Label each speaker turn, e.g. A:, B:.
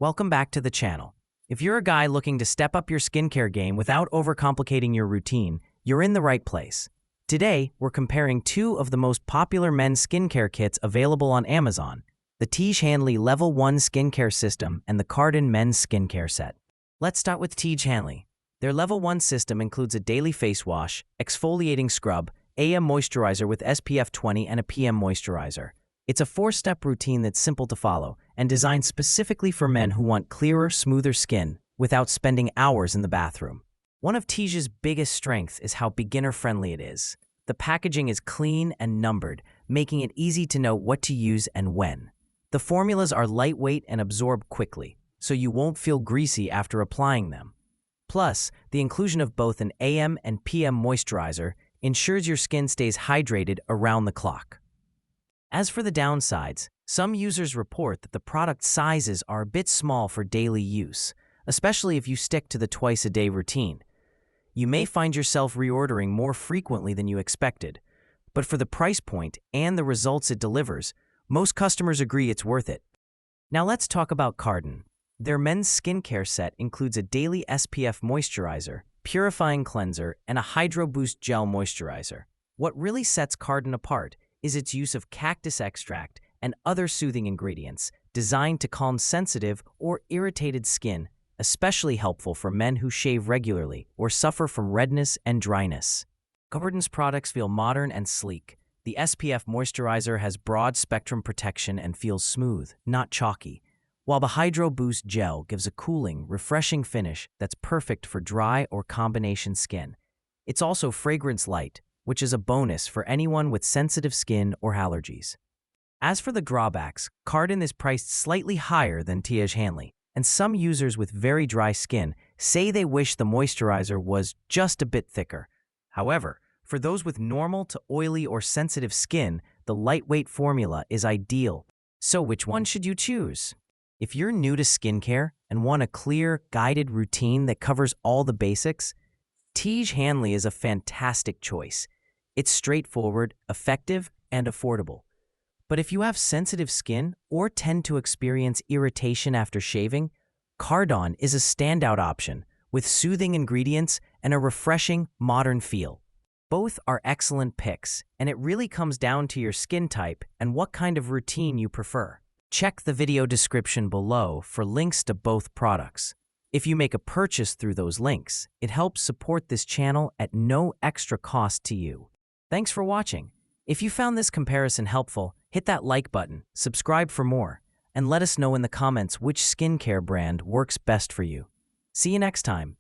A: Welcome back to the channel. If you're a guy looking to step up your skincare game without overcomplicating your routine, you're in the right place. Today, we're comparing two of the most popular men's skincare kits available on Amazon, the Tiege Hanley Level 1 Skincare System and the Cardon Men's Skincare Set. Let's start with Tiege Hanley. Their Level 1 system includes a daily face wash, exfoliating scrub, AM moisturizer with SPF 20 and a PM moisturizer. It's a 4-step routine that's simple to follow and designed specifically for men who want clearer, smoother skin without spending hours in the bathroom. One of Tiege's biggest strengths is how beginner-friendly it is. The packaging is clean and numbered, making it easy to know what to use and when. The formulas are lightweight and absorb quickly, so you won't feel greasy after applying them. Plus, the inclusion of both an AM and PM moisturizer ensures your skin stays hydrated around the clock. As for the downsides, some users report that the product sizes are a bit small for daily use, especially if you stick to the twice-a-day routine. You may find yourself reordering more frequently than you expected, but for the price point and the results it delivers, most customers agree it's worth it. Now let's talk about Cardon. Their men's skincare set includes a daily SPF moisturizer, purifying cleanser, and a Hydro Boost gel moisturizer. What really sets Cardon apart is its use of cactus extract and other soothing ingredients designed to calm sensitive or irritated skin, especially helpful for men who shave regularly or suffer from redness and dryness. Cardon's products feel modern and sleek. The SPF moisturizer has broad spectrum protection and feels smooth, not chalky, while the Hydro Boost gel gives a cooling, refreshing finish that's perfect for dry or combination skin. It's also fragrance light, which is a bonus for anyone with sensitive skin or allergies. As for the drawbacks, Cardon is priced slightly higher than Tiege Hanley, and some users with very dry skin say they wish the moisturizer was just a bit thicker. However, for those with normal to oily or sensitive skin, the lightweight formula is ideal. So which one should you choose? If you're new to skincare and want a clear, guided routine that covers all the basics, Tiege Hanley is a fantastic choice. It's straightforward, effective, and affordable. But if you have sensitive skin or tend to experience irritation after shaving, Cardon is a standout option with soothing ingredients and a refreshing, modern feel. Both are excellent picks, and it really comes down to your skin type and what kind of routine you prefer. Check the video description below for links to both products. If you make a purchase through those links, it helps support this channel at no extra cost to you. Thanks for watching. If you found this comparison helpful, hit that like button, subscribe for more, and let us know in the comments which skincare brand works best for you. See you next time.